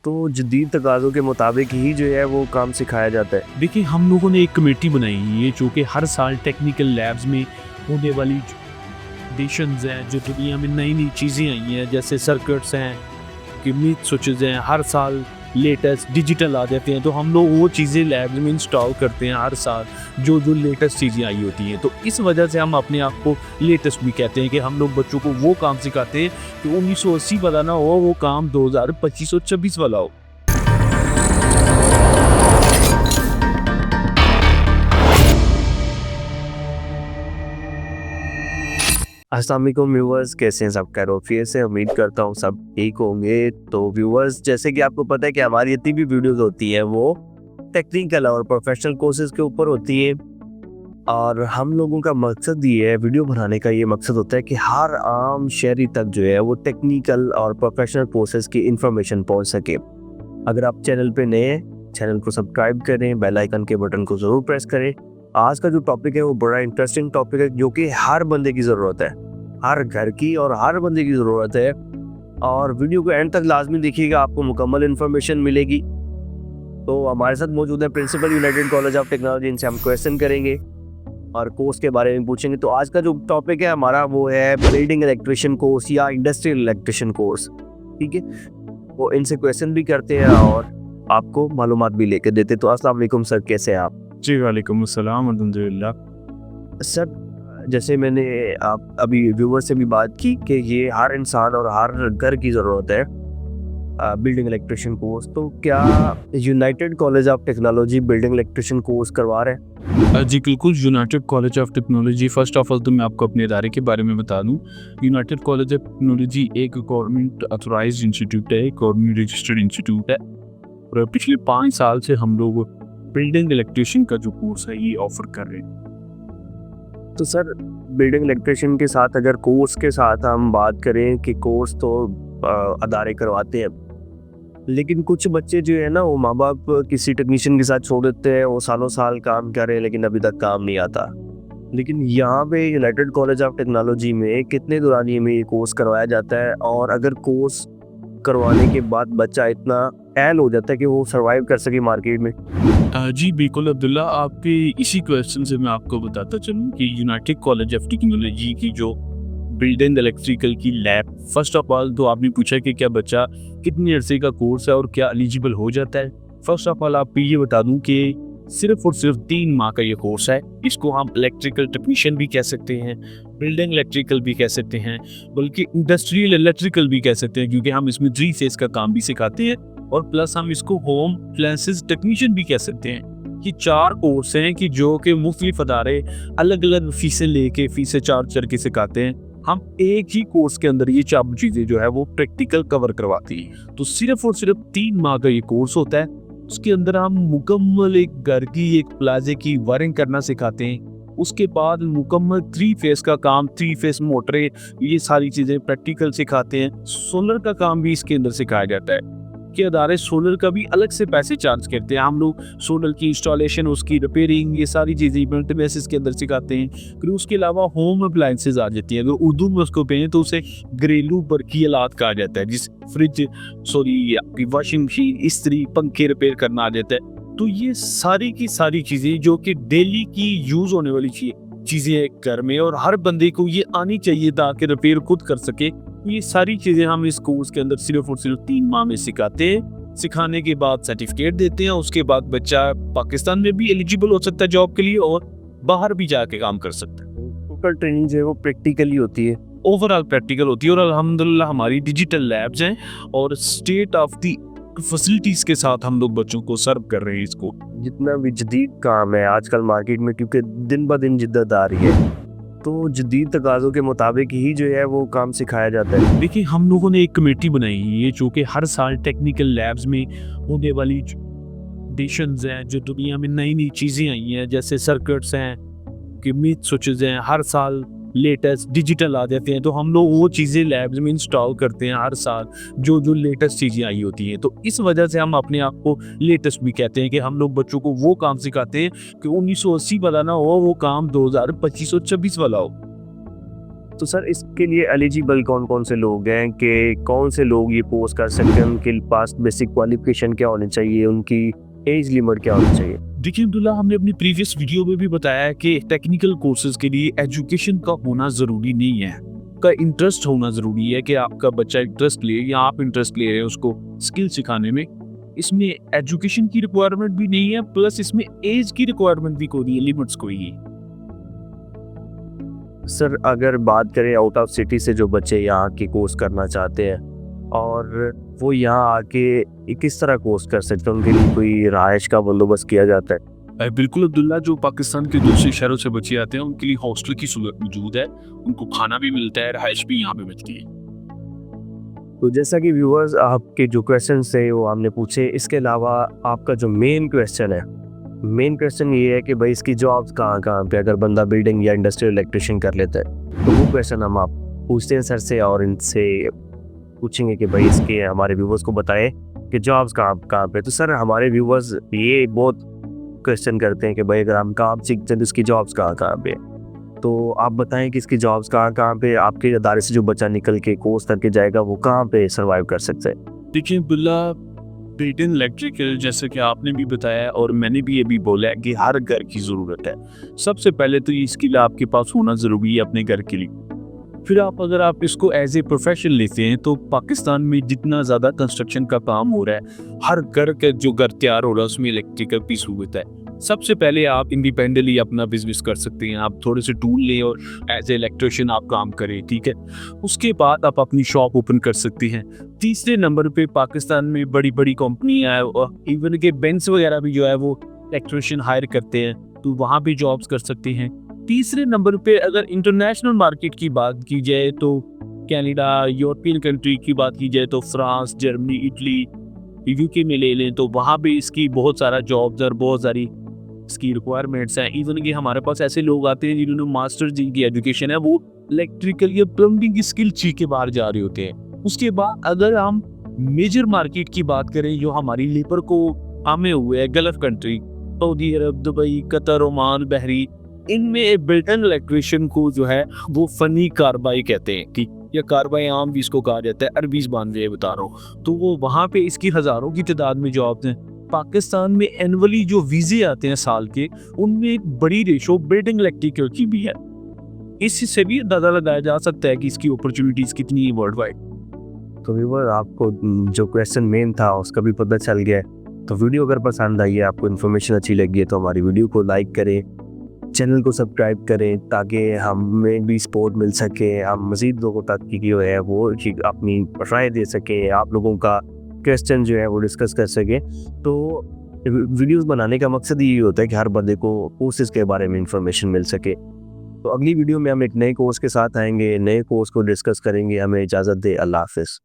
तो जदीद तकाज़ों के मुताबिक ही जो है वो काम सिखाया जाता है। देखिए, हम लोगों ने एक कमेटी बनाई हुई है जो कि हर साल टेक्निकल लैब्स में होने वाली एडिशंस हैं, जो दुनिया में नई-नई चीज़ें आई हैं, जैसे सर्किट्स हैं, कीमत स्विचेस हैं, हर साल लेटेस्ट डिजिटल आ जाते हैं, तो हम लोग वो चीज़ें लैब्स में इंस्टॉल करते हैं हर साल, जो लेटेस्ट चीज़ें आई होती हैं। तो इस वजह से हम अपने आप को लेटेस्ट भी कहते हैं कि हम लोग बच्चों को वो काम सिखाते हैं कि 1980 वाला ना हो, वो काम 2025 और 26 वाला हो। अस्सलाम वालेकुम व्यूअर्स, कैसे हैं सब? खैरियत से? उम्मीद करता हूँ सब ठीक होंगे। तो व्यूअर्स, जैसे कि आपको पता है कि हमारी जितनी भी वीडियोस होती हैं वो टेक्निकल और प्रोफेशनल कोर्सेज के ऊपर होती है, और हम लोगों का मकसद ये है, वीडियो बनाने का ये मकसद होता है कि हर आम शहरी तक जो है वो टेक्निकल और प्रोफेशनल कोर्सेज की इंफॉर्मेशन पहुँच सके। अगर आप चैनल पे नए हैं, चैनल को सब्सक्राइब करें, बेल आइकन के बटन को ज़रूर प्रेस करें। आज का जो टॉपिक है वो बड़ा इंटरेस्टिंग टॉपिक है, जो कि हर बंदे की ज़रूरत है, हर घर की और हर बंदे की ज़रूरत है। और वीडियो को एंड तक लाजमी देखिएगा, आपको मुकम्मल इन्फॉर्मेशन मिलेगी। तो हमारे साथ मौजूद है principal United College of Technology, इनसे हम क्वेश्चन करेंगे और कोर्स के बारे में पूछेंगे। तो आज का जो टॉपिक है हमारा वो है बिल्डिंग इलेक्ट्रिशियन कोर्स या इंडस्ट्रियल इलेक्ट्रिशियन कोर्स। ठीक है, वो इनसे क्वेश्चन भी करते हैं और आपको मालूमात भी लेकर देते। तो अस्सलाम वालेकुम सर, कैसे हैं आप? जी, वालेकुम अस्सलाम, अल्हम्दुलिल्लाह। सर, जैसे मैंने आप अभी व्यूवर से भी बात की कि ये हर इंसान और हर घर की ज़रूरत है बिल्डिंग इलेक्ट्रिशियन कोर्स, तो क्या United College of technology building electrician course करवा रहे हैं? जी बिल्कुल, United College of technology, first of all तो मैं आपको अपने इदारे के बारे में बता दूँ। यूनाइटेड कॉलेज ऑफ टेक्नोलॉजी एक गवर्नमेंट ऑथराइज्ड इंस्टीट्यूट है, गवर्नमेंट रजिस्टर्ड इंस्टीट्यूट है, और पिछले 5 साल से हम लोग बिल्डिंग इलेक्ट्रिशियन का जो कोर्स है ये ऑफ़र कर रहे हैं। तो सर, बिल्डिंग इलेक्ट्रिशियन के साथ अगर कोर्स के साथ हम बात करें कि कोर्स तो अदारे करवाते हैं, लेकिन कुछ बच्चे जो है ना वो माँ बाप किसी टेक्नीशियन के साथ छोड़ देते हैं, वो सालों साल काम कर रहे हैं लेकिन अभी तक काम नहीं आता। लेकिन यहाँ पे यूनाइटेड कॉलेज ऑफ टेक्नोलॉजी में कितने दौरानिए में ये कोर्स करवाया जाता है, और अगर कोर्स करवाने के बाद बच्चा इतना एल हो जाता है कि वो सर्वाइव कर सके मार्केट में? जी बिल्कुल अब्दुल्ला, आपके इसी क्वेश्चन से मैं आपको बताता चलूँ कि यूनाइटेड कॉलेज ऑफ टेक्नोलॉजी की जो बिल्डिंग इलेक्ट्रिकल की लैब, फर्स्ट ऑफ ऑल तो आपने पूछा कि क्या बच्चा कितने अरसे का कोर्स है और क्या एलिजिबल हो जाता है। फर्स्ट ऑफ ऑल आपको ये बता दूं कि सिर्फ और सिर्फ 3 माह का ये कोर्स है। इसको हम इलेक्ट्रिकल टेक्नीशियन भी कह सकते हैं, बिल्डिंग इलेक्ट्रिकल भी कह सकते हैं, बल्कि इंडस्ट्रियल इलेक्ट्रिकल भी कह सकते हैं, क्योंकि हम इसमें 3 फेज का काम भी सिखाते हैं, और प्लस हम इसको होम अप्लायंसेस टेक्नीशियन भी कह सकते हैं। ये 4 कोर्स हैं कि जो कि मुख्तलिफ अदारे अलग अलग फीसें लेके फीसें चार्ज करके सिखाते हैं। हम एक ही कोर्स के अंदर ये 4 चीज़ें जो है वो प्रैक्टिकल कवर करवाती हैं। तो सिर्फ और सिर्फ 3 माह का ये कोर्स होता है। उसके अंदर हम मुकम्मल एक घर की, एक प्लाजे की वायरिंग करना सिखाते हैं। उसके बाद मुकम्मल 3 फेस का काम, 3 फेस मोटरें, ये सारी चीज़ें प्रैक्टिकल सिखाते हैं। सोलर का काम भी इसके अंदर सिखाया जाता है कि अदारे सोलर का भी अलग से पैसे चार्ज करते हैं। हम लोग सोलर की इंस्टॉलेशन, उसकी रिपेयरिंग, ये सारी चीज़ें मेंटेनेंस के अंदर सिखाते हैं। फिर उसके अलावा होम अप्लायंसेस आ जाती हैं, अगर उर्दू में उसको कहें तो उसे घरेलू बरकी आलात कहा जाता है, जिस फ्रिज, आपकी वॉशिंग मशीन, इस्त्री, पंखे रिपेयर करना आ जाता है। तो ये सारी की सारी चीज़ें जो कि डेली की यूज़ होने वाली चीज़ें घर में, और हर बंदे को ये आनी चाहिए ताकि रिपेयर खुद कर सके। ये सारी चीज़ें हम इस कोर्स के अंदर सिर्फ और सिर्फ 3 माह में सिखाते हैं। सिखाने के बाद सर्टिफिकेट देते हैं। उसके बाद बच्चा पाकिस्तान में भी एलिजिबल हो सकता है जॉब के लिए, और बाहर भी जाके काम कर सकता है। टोटल ट्रेनिंग जो है वो प्रैक्टिकली होती है, ओवरऑल प्रैक्टिकल होती है, और अल्हम्दुलिल्लाह हमारी डिजिटल लैब्स हैं और स्टेट ऑफ द फैसिलिटीज़ के साथ हम लोग बच्चों को सर्व कर रहे हैं इसको। जितना भी जदीद काम है आजकल मार्केट में, क्योंकि दिन ब दिन जिद्दत आ रही है, तो जदीद तकाज़ों के मुताबिक ही जो है वो काम सिखाया जाता है। देखिए, हम लोगों ने एक कमेटी बनाई हुई है जो कि हर साल टेक्निकल लैब्स में होने वाली एडिशंस हैं, जो दुनिया में नई चीज़ें आई हैं, जैसे सर्किट्स हैं, कीमत स्विचेस हैं, हर साल लेटेस्ट डिजिटल आ जाते हैं, तो हम लोग वो चीज़ें लैब्स में इंस्टॉल करते हैं हर साल, जो लेटेस्ट चीज़ें आई होती हैं। तो इस वजह से हम अपने आप को लेटेस्ट भी कहते हैं कि हम लोग बच्चों को वो काम सिखाते हैं कि 1980 वाला ना हो, वो काम 2025 और 26 वाला हो। तो सर इसके लिए एलिजिबल कौन कौन से लोग हैं, कि कौन से लोग ये कोर्स कर सकते हैं, उनके पास बेसिक क्वालिफिकेशन क्या होनी चाहिए, उनकी एज लिमिट क्या होनी चाहिए? देखिए अब्दुल्ला, हमने अपनी प्रीवियस वीडियो में भी बताया कि टेक्निकल कोर्सेज के लिए एजुकेशन का होना ज़रूरी नहीं है, का इंटरेस्ट होना ज़रूरी है कि आपका बच्चा इंटरेस्ट ले या आप इंटरेस्ट ले रहे हैं उसको स्किल सिखाने में। इसमें एजुकेशन की रिक्वायरमेंट भी नहीं है, प्लस इसमें एज की रिक्वायरमेंट भी कोई नहीं है, लिमिट्स कोई है। सर अगर बात करें आउट ऑफ सिटी से जो बच्चे यहाँ के कोर्स करना चाहते हैं और वो यहाँ आके किस तरह कोर्स कर सकते हैं, उनके लिए कोई रहायश का बंदोबस्त किया जाता है? बिल्कुल अब्दुल्ला, जो पाकिस्तान के दूसरे शहरों से बच्चे आते हैं उनके लिए हॉस्टल की सहूलत मौजूद है, उनको खाना भी मिलता है, रहायश भी यहाँ पे मिलती है। तो जैसा कि व्यूअर्स आपके जो क्वेश्चन थे वो हमने पूछे, इसके अलावा आपका जो मेन क्वेश्चन ये है कि भाई इसकी जॉब्स कहाँ कहाँ पे, अगर बंदा बिल्डिंग या इंडस्ट्रियल इलेक्ट्रिशियन कर लेता है तो वो क्वेश्चन हम आप पूछते हैं सर से, और इनसे पूछेंगे कि भाई इसके हमारे व्यूअर्स को बताएं कि जॉब्स कहाँ कहाँ पे। तो सर हमारे व्यूअर्स ये बहुत क्वेश्चन करते हैं कि भाई अगर हम काम सीखते हैं तो इसकी जॉब्स कहाँ कहाँ पे, तो आप बताएं कि इसकी जॉब्स कहाँ कहाँ पे, आपके अदारे से जो बच्चा निकल के कोर्स करके जाएगा वो कहाँ पे सर्वाइव कर सकता है? देखिए अब्दुल्ला, बिल्डिंग इलेक्ट्रिकल जैसे कि आपने भी बताया और मैंने भी ये भी बोला है कि हर घर की ज़रूरत है। सबसे पहले तो ये स्किल आपके पास होना ज़रूरी है अपने घर के लिए। फिर अगर आप इसको एज ए प्रोफेशन लेते हैं तो पाकिस्तान में जितना ज़्यादा कंस्ट्रक्शन का काम हो रहा है, हर घर का जो घर तैयार हो रहा है उसमें इलेक्ट्रिकल की सहूलत है। सबसे पहले आप इंडिपेंडेंटली अपना बिजनेस कर सकते हैं, आप थोड़े से टूल लें और एज ए इलेक्ट्रिशियन आप काम करें, ठीक है। उसके बाद आप अपनी शॉप ओपन कर सकते हैं। तीसरे नंबर पे पाकिस्तान में बड़ी बड़ी कंपनियां हैं और इवन के बैंक्स वगैरह भी जो है वो इलेक्ट्रिशियन हायर करते हैं, तो वहाँ भी जॉब्स कर सकते हैं। तीसरे नंबर पे अगर इंटरनेशनल मार्केट की बात की जाए तो कनाडा, यूरोपियन कंट्री की बात की जाए तो फ्रांस, जर्मनी, इटली, यूके में ले लें तो वहाँ पे इसकी बहुत सारा जॉब्स और बहुत सारी इसकी रिक्वायरमेंट्स हैं। इवन कि हमारे पास ऐसे लोग आते हैं जिन्होंने मास्टर्स की एजुकेशन है, वो इलेक्ट्रिकल या प्लम्बिंग की स्किल सीख के बाहर जा रहे होते हैं। उसके बाद अगर हम मेजर मार्केट की बात करें जो हमारी लेबर को आमे हुए है, गल्फ कंट्री, सऊदी अरब, दुबई, कतर, ओमान, बहरीन, इनमें बिल्ट-इन इलेक्ट्रिशियन को जो है वो फनी कारबाई कहते हैं, ठीक, या कारबाई आम भी इसको कहा जाता है, अरबी ज़बान में बता रहा हूँ। तो वो वहाँ पे इसकी हज़ारों की तादाद में जॉब्स हैं। पाकिस्तान में एनुअली जो वीज़े आते हैं साल के, उनमें एक बड़ी रेशो बिल्डिंग इलेक्ट्रिकल की भी है। इससे भी अंदाज़ा लगाया जा सकता है कि इसकी अपॉर्चुनिटीज़ कितनी है वर्ल्ड वाइड। तो व्यूअर आपको जो क्वेश्चन मेन था उसका भी पता चल गया है। तो वीडियो अगर पसंद आई है, आपको इन्फॉर्मेशन अच्छी लगी है, तो हमारी वीडियो को लाइक करें, चैनल को सब्सक्राइब करें ताकि हमें भी सपोर्ट मिल सके, हम मज़ीद लोगों तक की जो है वो अपनी राय दे सकें, आप लोगों का क्वेश्चन जो है वो डिस्कस कर सकें। तो वीडियोस बनाने का मकसद यही होता है कि हर बंदे को कोर्सेज़ के बारे में इंफॉर्मेशन मिल सके। तो अगली वीडियो में हम एक नए कोर्स के साथ आएंगे, नए कोर्स को डिस्कस करेंगे। हमें इजाज़त दें, अल्लाह हाफ़िज़।